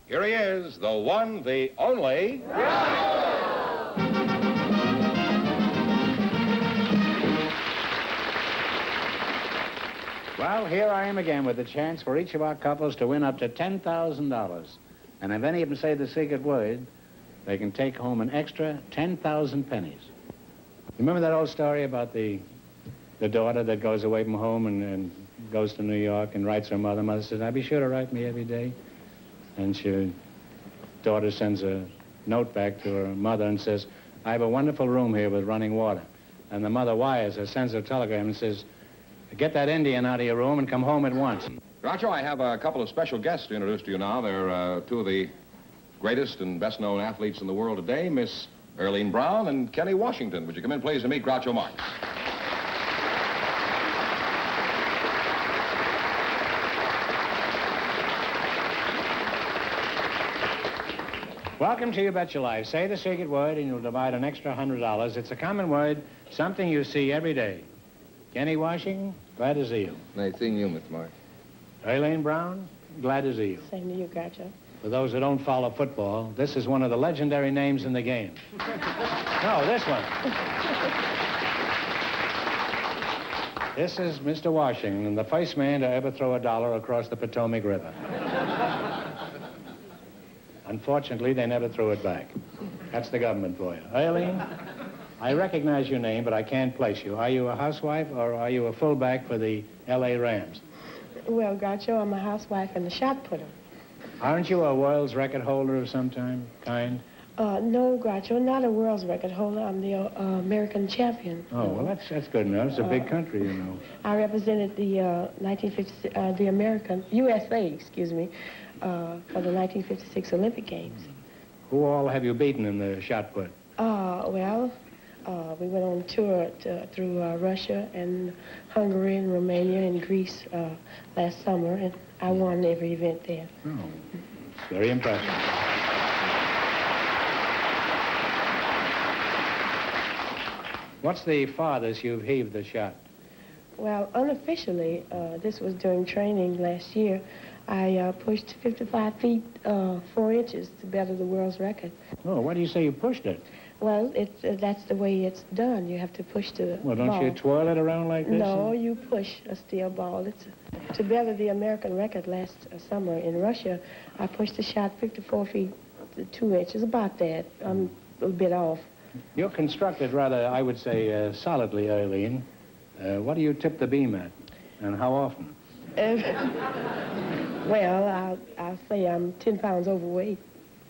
Here he is, the one, the only... Well, here I am again with the chance for each of our couples to win up to $10,000. And if any of them say the secret word, they can take home an extra 10,000 pennies. Remember that old story about the daughter that goes away from home and goes to New York and writes her mother? Mother says, "I'll be sure to write me every day." And daughter sends a note back to her mother and says, "I have a wonderful room here with running water." And the mother wires her, sends her a telegram and says, "Get that Indian out of your room and come home at once." Groucho, I have a couple of special guests to introduce to you now. They're two of the greatest and best-known athletes in the world today, Miss LaLane Brown and Kenny Washington. Would you come in, please, and meet Groucho Marx? Welcome to You Bet Your Life. Say the secret word and you'll divide an extra $100. It's a common word, something you see every day. Kenny Washington, glad to see you. Nice seeing you, Mr. Marx. LaLane Brown, glad to see you. Same to you, Groucho. For those who don't follow football, this is one of the legendary names in the game. No, this one. This is Mr. Washington, the first man to ever throw a dollar across the Potomac River. Unfortunately, they never threw it back. That's the government for you. LaLane, I recognize your name, but I can't place you. Are you a housewife or are you a fullback for the L.A. Rams? Well, Groucho, I'm a housewife and a shot putter. Aren't you a world's record holder of some kind? No, Groucho, not a world's record holder. I'm the American champion. Oh, well, that's good enough. It's a big country, you know. I represented the the American, USA, excuse me, for the 1956 Olympic Games. Who all have you beaten in the shot put? Well, we went on tour through Russia and Hungary and Romania and Greece last summer, and I won every event there. Oh, it's very impressive. What's the farthest you've heaved the shot? Well, unofficially, this was during training last year. I pushed 55 feet, 4 inches to better the world's record. Oh, why do you say you pushed it? Well, that's the way it's done. You have to push the Well, don't ball. you twirl it around like this? No, you push a steel ball. To better the American record last summer in Russia, I pushed the shot 54 feet, 2 inches, about that. I'm a bit off. You're constructed rather, I would say, solidly, LaLane. What do you tip the beam at, and how often? Well, I'll say I'm 10 pounds overweight.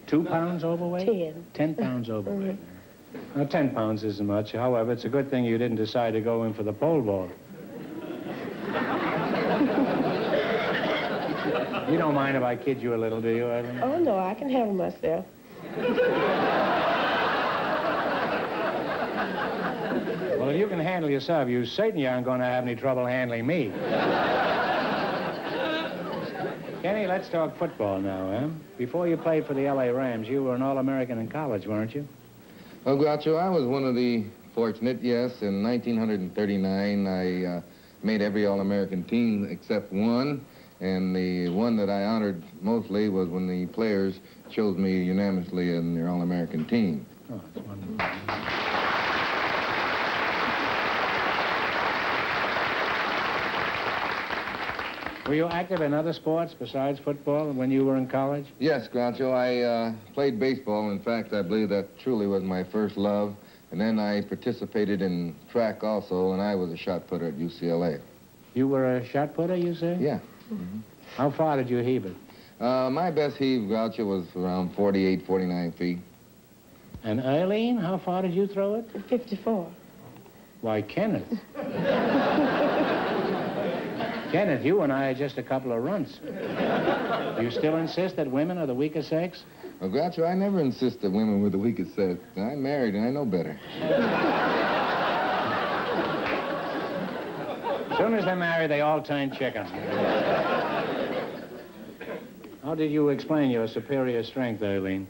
2 pounds overweight? 10. 10 pounds overweight. Now, 10 pounds isn't much. However, it's a good thing you didn't decide to go in for the pole vault. You don't mind if I kid you a little, do you, LaLane? Oh, no, I can handle myself. Well, if you can handle yourself, you certainly aren't going to have any trouble handling me. Kenny, let's talk football now, eh? Before you played for the L.A. Rams, you were an All-American in college, weren't you? Well, Groucho, I was one of the fortunate, yes. In 1939, I made every All-American team except one. And the one that I honored mostly was when the players chose me unanimously in their All-American team. Oh, that's wonderful. Were you active in other sports besides football when you were in college? Yes, Groucho, I played baseball. In fact, I believe that truly was my first love. And then I participated in track also, and I was a shot putter at UCLA. You were a shot putter, you say? Yeah. Mm-hmm. How far did you heave it? My best heave, Groucho, was around 48, 49 feet. And LaLane, how far did you throw it? 54. Why, Kenneth. Kenneth, you and I are just a couple of runts. You still insist that women are the weaker sex? Well, Groucho, I never insist that women were the weakest sex. I'm married and I know better. As soon as they're married, they all turn chicken. How did you explain your superior strength, Eileen?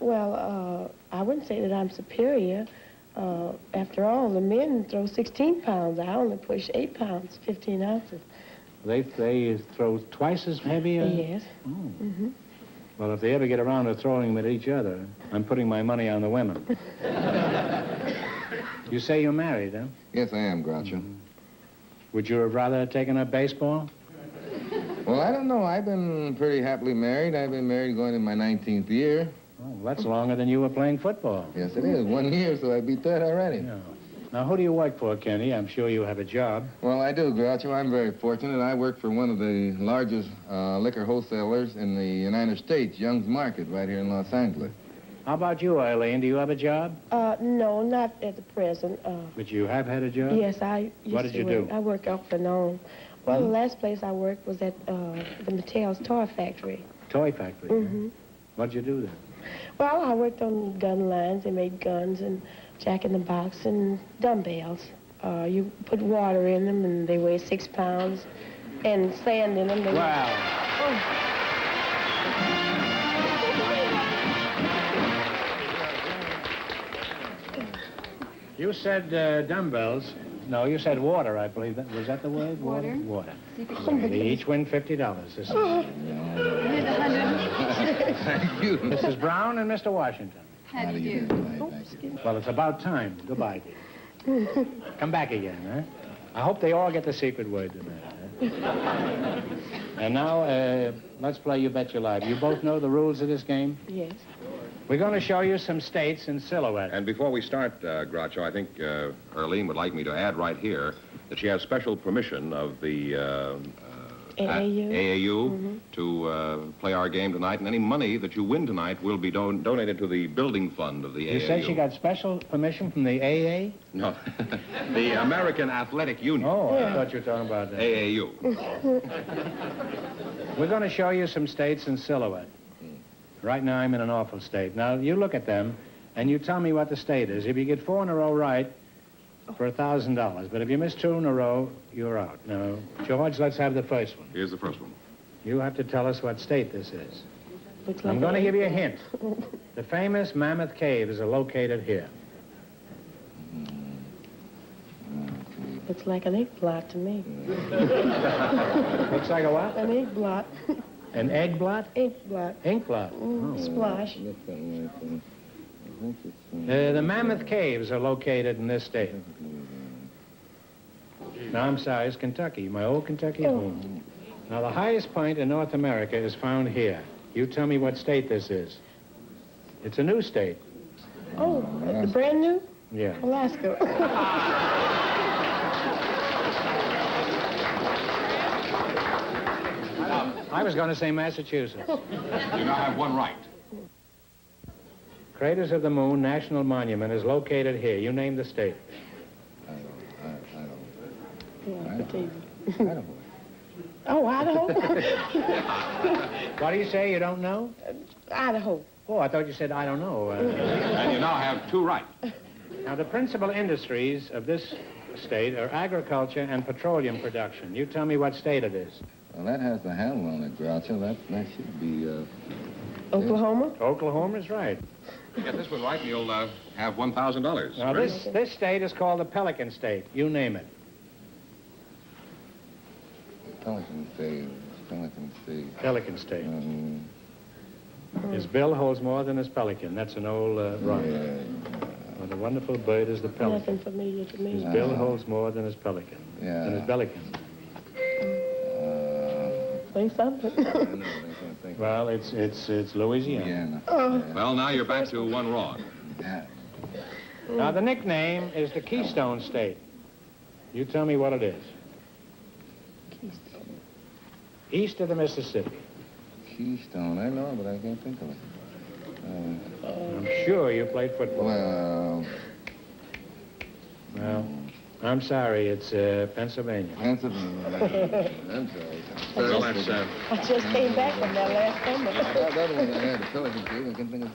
Well, I wouldn't say that I'm superior. After all, the men throw 16 pounds. I only push 8 pounds, 15 ounces. They throw twice as heavy? Yes. Oh. Mm-hmm. Well, if they ever get around to throwing them at each other, I'm putting my money on the women. You say you're married, huh? Yes, I am, Groucho. Would you have rather taken up baseball? Well, I don't know. I've been pretty happily married. I've been married going in my 19th year. Oh, that's longer than you were playing football. Yes, it is. 1 year, so I beat that already. Yeah. Now, who do you work for, Kenny? I'm sure you have a job. Well, I do, Groucho. I'm very fortunate. I work for one of the largest liquor wholesalers in the United States, Young's Market, right here in Los Angeles. How about you, Eileen? Do you have a job? No, not at the present. But you have had a job? Yes, I used What did to you work. do? I work off and on. Well, the last place I worked was at the Mattel's toy factory. Toy factory. Mm-hmm. What did you do there? Well, I worked on gun lines. They made guns and jack-in-the-box and dumbbells. You put water in them, and they weigh 6 pounds, and sand in them. Wow. Oh. You said dumbbells. No, you said water, I believe. Was that the word? Water. Water. Oh, They each win $50. This is Here's 100. Thank you. Mrs. Brown and Mr. Washington. How do you do? Well, it's about time. Goodbye, dear. Come back again, huh? I hope they all get the secret word tonight. Huh? And now, let's play You Bet Your Life. You both know the rules of this game? Yes. We're going to show you some states in silhouette. And before we start, Groucho, I think Earlene would like me to add right here that she has special permission of the AAU to play our game tonight, and any money that you win tonight will be donated to the building fund of the AAU. You say she got special permission from the AA? No, the American Athletic Union. Oh, I thought you were talking about that. AAU. We're going to show you some states in silhouette. Right now, I'm in an awful state. Now, you look at them, and you tell me what the state is. If you get 4 in a row right, for $1,000. But if you miss 2 in a row, you're out. Now, George, let's have the first one. Here's the first one. You have to tell us what state this is. Looks like I'm going to give you a hint. The famous Mammoth Caves are located here. Looks like an ink blot to me. Looks like a what? An ink blot. An egg blot? Ink blot. Ink blot. Splash. The Mammoth Caves are located in this state. Now, I'm sorry, it's Kentucky, my old Kentucky home. Now, the highest point in North America is found here. You tell me what state this is. It's a new state. Oh, brand new? Yeah. Alaska. I was going to say Massachusetts. You now have one right. Craters of the Moon National Monument is located here. You name the state. Idaho. Oh, Idaho? What do you say? You don't know? Idaho. Oh, I thought you said I don't know. And you now have 2 right. Now, the principal industries of this state are agriculture and petroleum production. You tell me what state it is. Well, that has the handle on it, Groucho. That should be, Oklahoma? Oklahoma's right. Get this one right, and you'll have $1,000. Now, Ready? this state is called the Pelican State. You name it. Pelican State. Pelican State. His bill holds more than his pelican. That's an old rhyme. Yeah. What a wonderful bird is the pelican. Nothing familiar to His me. bill holds more than his pelican. Yeah. Than his pelican. Say something. I know, I can't think. Well, it's Louisiana. Yeah. Well, now you're back to 1 wrong. Yeah. Now, the nickname is the Keystone State. You tell me what it is. East of the Mississippi. Keystone. I know, but I can't think of it. I'm sure you played football. Well, Well, I'm sorry, it's Pennsylvania. Pennsylvania. I'm sorry. Well, that's, I just came back from that last summer. That one I had, the Pelican Cave, I can think of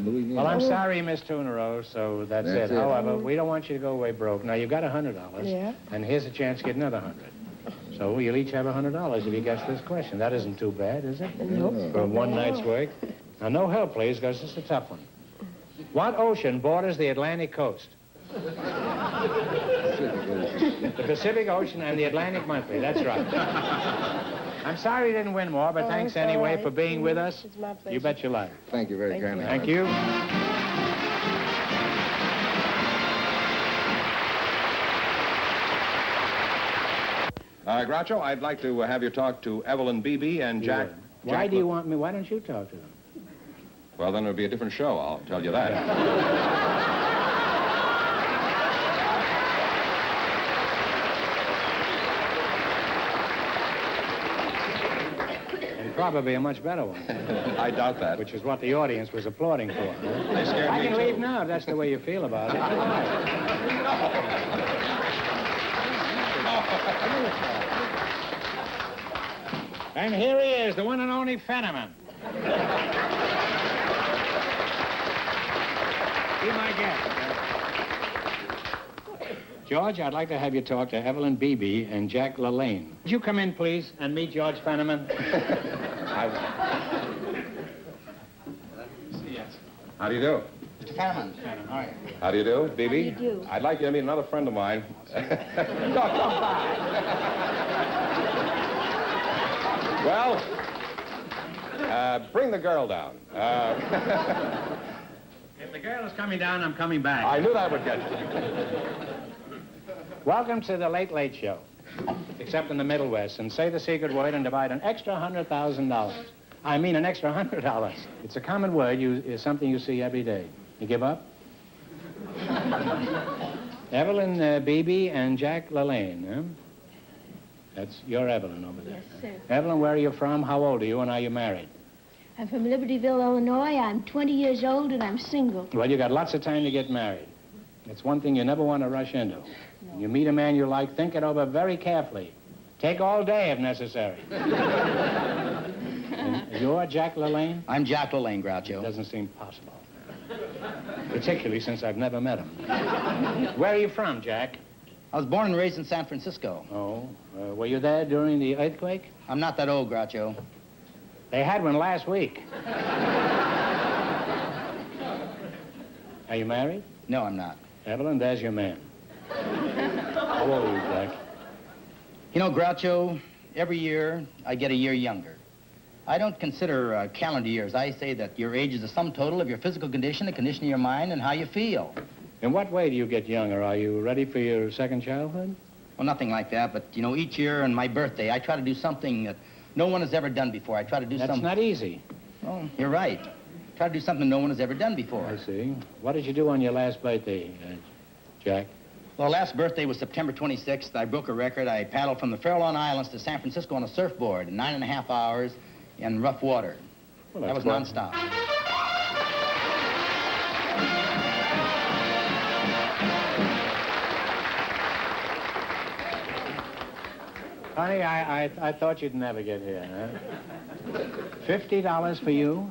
Louisiana. Well, I'm sorry, Miss Tunerose, so that's it. However, we don't want you to go away broke. Now, you've got $100. Yeah. And here's a chance to get another 100. So you'll each have $100 if you guess this question. That isn't too bad, is it? Nope. For one night's work. Now, no help, please, because this is a tough one. What ocean borders the Atlantic coast? The Pacific Ocean and the Atlantic Monthly. That's right. I'm sorry you didn't win more, but thanks it's all anyway right. for being with us. It's my pleasure. You bet your life. Thank you very kindly. Thank you. Groucho, I'd like to have you talk to Evelyn Beebe and Jack. Why Jack do you want me? Why don't you talk to them? Well, then it'll be a different show, I'll tell you that. And probably a much better one, I doubt that. which is what the audience was applauding for. They scared I me can too. leave now if that's the way you feel about it. And here he is, the one and only Fenneman. Be my guest. George, I'd like to have you talk to Evelyn Beebe and Jack LaLane. Would you come in, please, and meet George Fenneman? How do you do? Fenneman. All right. How do you do, Beebe? How do you do? I'd like you to meet another friend of mine. Come by. Well, bring the girl down. If the girl is coming down, I'm coming back. I knew that would get you. Welcome to the Late Late Show, except in the Middle West. And say the secret word and divide an extra $100,000. I mean an extra $100. It's a common word. It's something you see every day. You give up? Evelyn Beebe and Jack LaLane, huh? That's your Evelyn over there. Yes, sir. Evelyn, where are you from? How old are you, and are you married? I'm from Libertyville, Illinois. I'm 20 years old, and I'm single. Well, you got lots of time to get married. It's one thing you never want to rush into. You meet a man you like, think it over very carefully. Take all day if necessary. And you're Jack LaLane? I'm Jack LaLane, Groucho. Doesn't seem possible. Particularly since I've never met him. Where are you from, Jack? I was born and raised in San Francisco. Oh, were you there during the earthquake? I'm not that old, Groucho. They had one last week. Are you married? No, I'm not. Evelyn, there's your man. How old are you, Jack? You know, Groucho, every year I get a year younger. I don't consider calendar years. I say that your age is the sum total of your physical condition, the condition of your mind, and how you feel. In what way do you get younger? Are you ready for your second childhood? Well, nothing like that, but, you know, each year on my birthday, I try to do something that no one has ever done before. I try to do That's something... not easy. Oh, you're right. Try to do something no one has ever done before. I see. What did you do on your last birthday, Jack? Well, last birthday was September 26th. I broke a record. I paddled from the Farallon Islands to San Francisco on a surfboard in 9.5 hours in rough water. Well, That was quite- nonstop. Honey, I thought you'd never get here, huh? $50 for you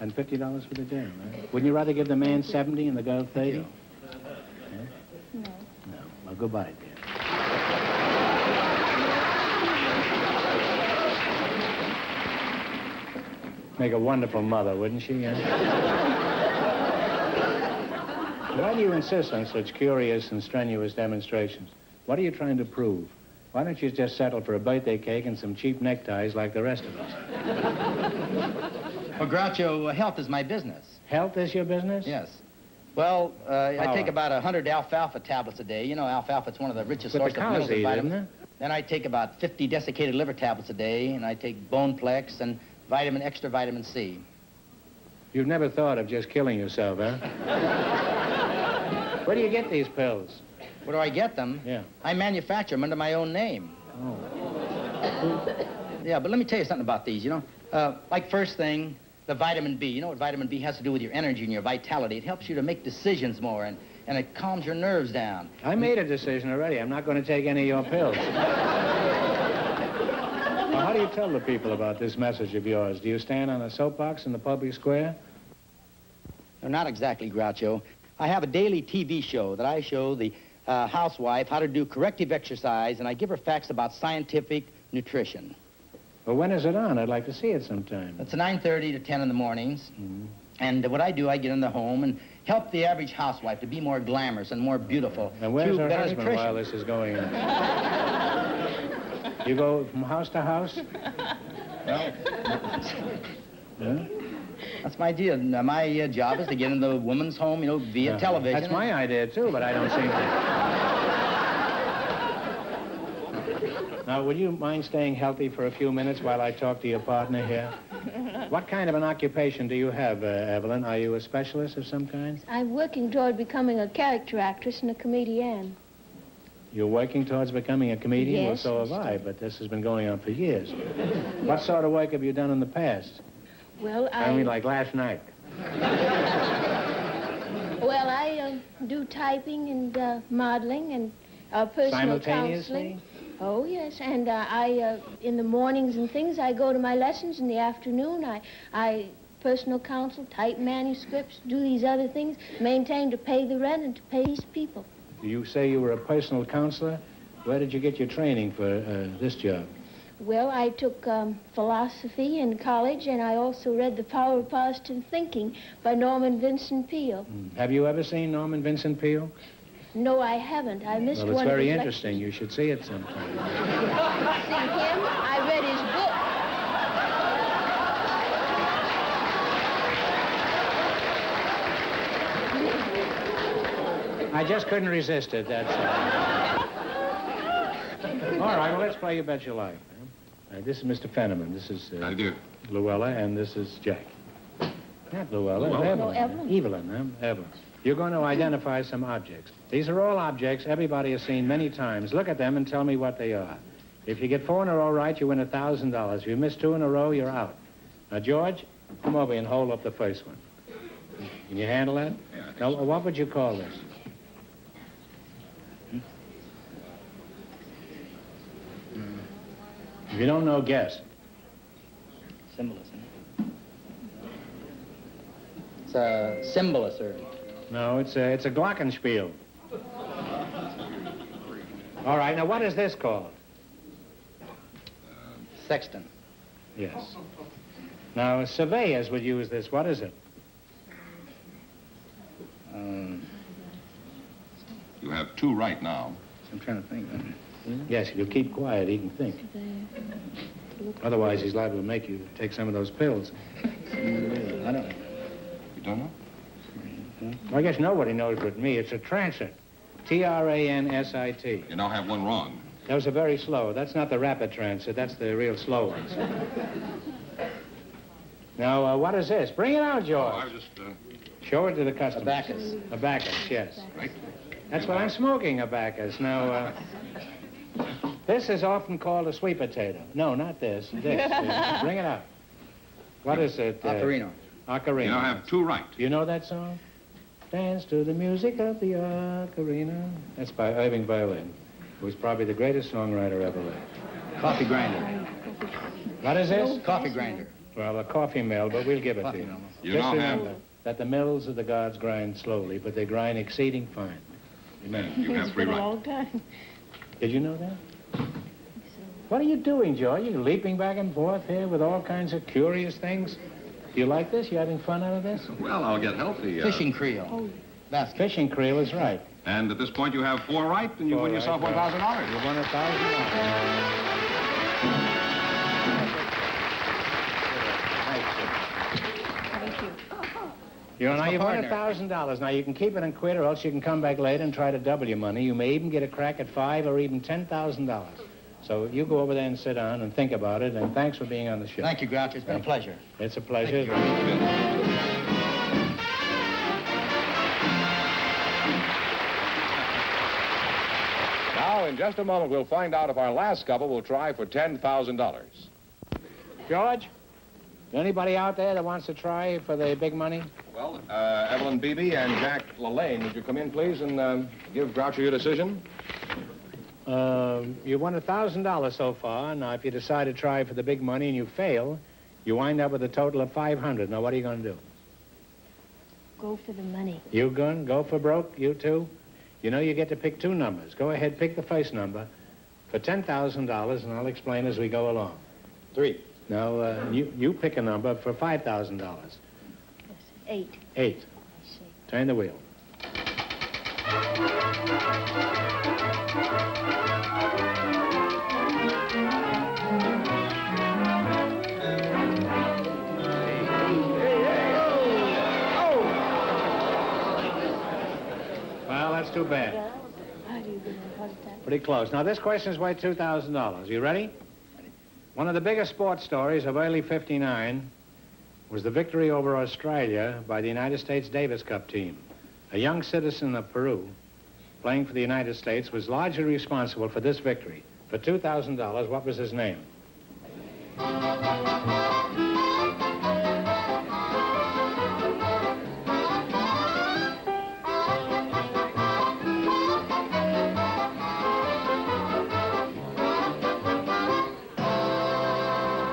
and $50 for the girl, huh? Wouldn't you rather give the man 70 and the girl 30? No. No. Well, goodbye, dear. Make a wonderful mother, wouldn't she? Huh? Why do you insist on such curious and strenuous demonstrations? What are you trying to prove? Why don't you just settle for a birthday cake and some cheap neckties like the rest of us? Well, Groucho, health is my business. Health is your business? Yes. Well, I Flour. take about 100 alfalfa tablets a day. You know, alfalfa's one of the richest But the sources of cows minerals and eat it, vitamins. isn't Then I take about 50 desiccated liver tablets a day, and I take Boneplex and extra vitamin C. You've never thought of just killing yourself, huh? Where do you get these pills? Where do I get them? Yeah. I manufacture them under my own name. Oh. Yeah, but let me tell you something about these, you know. Like first thing, the vitamin B. You know what vitamin B has to do with your energy and your vitality. It helps you to make decisions more and and it calms your nerves down. I made a decision already. I'm not going to take any of your pills. Well, how do you tell the people about this message of yours? Do you stand on a soapbox in the public square? No, not exactly, Groucho. I have a daily TV show that I show the housewife how to do corrective exercise, and I give her facts about scientific nutrition. Well, when is it on? I'd like to see it sometime. It's 9:30 to 10 in the mornings. Mm-hmm. And what I do, I get in the home and help the average housewife to be more glamorous and more beautiful And where's through her better husband nutrition. while this is going on? You go from house to house? Well, Huh? that's my deal. My job is to get in the woman's home, via television. That's my idea, too, but I don't seem to. Now, would you mind staying healthy for a few minutes while I talk to your partner here? What kind of an occupation do you have, Evelyn? Are you a specialist of some kind? I'm working toward becoming a character actress and a comedian. You're working towards becoming a comedian? Yes, Well, so have I, but this has been going on for years. What sort of work have you done in the past? Well, I mean, like last night. Well, I do typing and modeling and personal Simultaneously? counseling. Oh, yes, and in the mornings and things, I go to my lessons. In the afternoon, I personal counsel, type manuscripts, do these other things, maintain to pay the rent and to pay these people. You say you were a personal counselor? Where did you get your training for this job? Well, I took philosophy in college, and I also read The Power of Positive Thinking by Norman Vincent Peale. Have you ever seen Norman Vincent Peale? No, I haven't. I missed Well, it's one of very his interesting. You should see it sometime. lectures. See him? I read his book. I just couldn't resist it, that's all. All right, well, let's play You Bet Your Life. This is Mr. Fenneman. This is I do. Luella, and this is Jack. Not Luella, Luella. Evelyn. No, Evelyn. Evelyn, Evelyn. You're going to identify some objects. These are all objects everybody has seen many times. Look at them and tell me what they are. If you get 4 in a row right, you win $1,000. If you miss 2 in a row, you're out. Now, George, come over and hold up the first one. Can you handle that? Yeah, I think Now, so. what would you call this? If you don't know, guess. Symbolism. It's a symbol, sir. No, it's a glockenspiel. All right, now what is this called? Sexton. Yes. Now, surveyors would use this. What is it? You have 2 right now. I'm trying to think. Yes, if you keep quiet, he can think. Otherwise, he's liable to make you take some of those pills. I don't. You don't know? Well, I guess nobody knows but me. It's a transit. Transit. You now have 1 wrong. Those are very slow. That's not the rapid transit. That's the real slow ones. Now, what is this? Bring it out, Oh, George. I was just, Show it to the customer. Abacus. Abacus, yes. right. That's what I'm smoking, abacus. Now, this is often called a sweet potato. No, not this. This. Bring it out. What is it? Ocarina. Ocarina. You now have 2 right. Do you know that song? Dance to the music of the ocarina. That's by Irving Berlin, who's probably the greatest songwriter ever lived. Coffee grinder. What is this? Coffee grinder. Well, a coffee mill, but we'll give it to Coffee you. mill. You Just now have- remember that the mills of the gods grind slowly, but they grind exceeding fine. Amen. You have 3 right. time. Did you know that? What are you doing, George? You're leaping back and forth here with all kinds of curious things. Do you like this? You having fun out of this? Well, I'll get healthy. Fishing creel. Basket. Fishing creel is right. And at this point, you have 4 right, and you 4 win right, yourself well, $1,000. You won $1,000. You know, now my you've won partner. $1,000. Now, you can keep it and quit, or else you can come back later and try to double your money. You may even get a crack at $5,000 or even $10,000. So you go over there and sit down and think about it, and thanks for being on the show. Thank you, Groucho. It's been a pleasure. It's a pleasure. Now, in just a moment, we'll find out if our last couple will try for $10,000. George, Anybody out there that wants to try for the big money? Well, Evelyn Beebe and Jack LaLane, would you come in, please, and give Groucho your decision? You won $1,000 so far. Now, if you decide to try for the big money and you fail, you wind up with a total of $500. Now, what are you going to do? Go for the money. You going to go for broke, you two? You know you get to pick two numbers. Go ahead, pick the first number for $10,000, and I'll explain as we go along. 3. Now, you pick a number for $5,000. Yes, 8. 8. I see. Turn the wheel. Well, that's too bad. How do you get a heart attack? Pretty close. Now, this question is worth $2,000. You ready? One of the biggest sports stories of early '59 was the victory over Australia by the United States Davis Cup team. A young citizen of Peru, playing for the United States, was largely responsible for this victory. For $2,000, what was his name?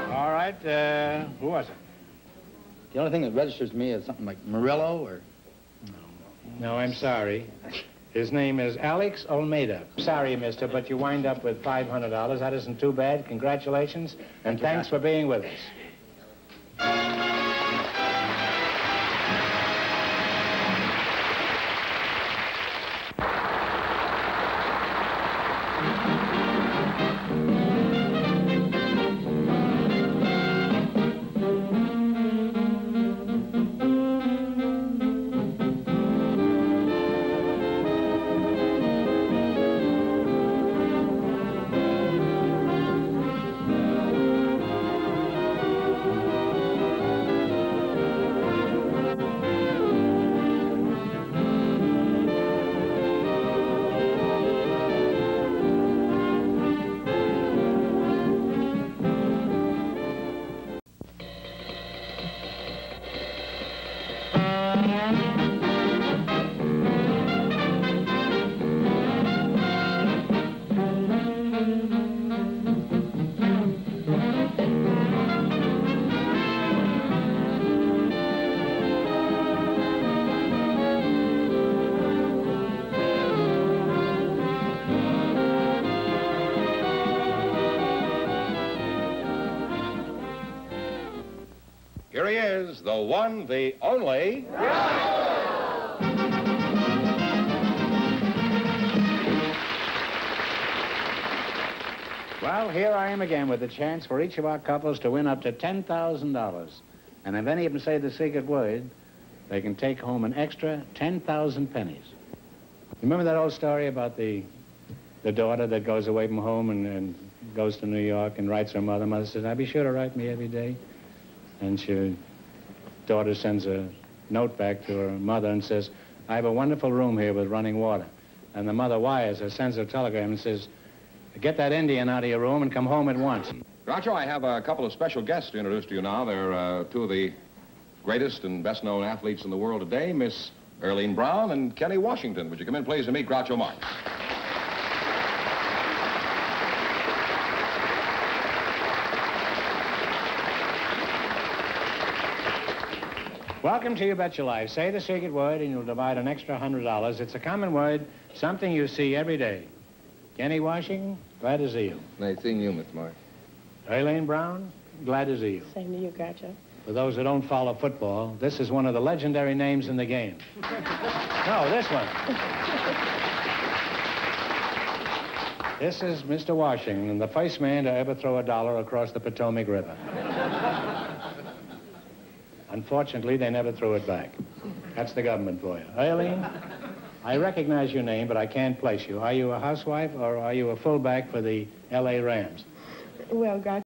All right, who was it? The only thing that registers me is something like Murillo or... No, I'm sorry. His name is Alex Olmeda. Sorry, mister, but you wind up with $500. That isn't too bad. Congratulations, and thanks for being with us. Here he is, the one, the only... Well, here I am again with the chance for each of our couples to win up to $10,000. And if any of them say the secret word, they can take home an extra 10,000 pennies. Remember that old story about the daughter that goes away from home and goes to New York and writes her mother? Mother says, "I'll be sure to write me every day." And daughter sends a note back to her mother and says, "I have a wonderful room here with running water." And the mother wires her, sends her a telegram and says, "Get that Indian out of your room and come home at once." Groucho, I have a couple of special guests to introduce to you now. They're two of the greatest and best-known athletes in the world today, Miss LaLane Brown and Kenny Washington. Would you come in, please, and meet Groucho Marx? Welcome to You Bet Your Life. Say the secret word and you'll divide an extra $100. It's a common word, something you see every day. Kenny Washington, glad to see you. Nice seeing you, Miss Marx. LaLane Brown, glad to see you. Same to you, Groucho. For those who don't follow football, this is one of the legendary names in the game. No, this one. This is Mr. Washington, the first man to ever throw a dollar across the Potomac River. Unfortunately, they never threw it back. That's the government for you. LaLane, I recognize your name, but I can't place you. Are you a housewife or are you a fullback for the L.A. Rams? Well, Groucho,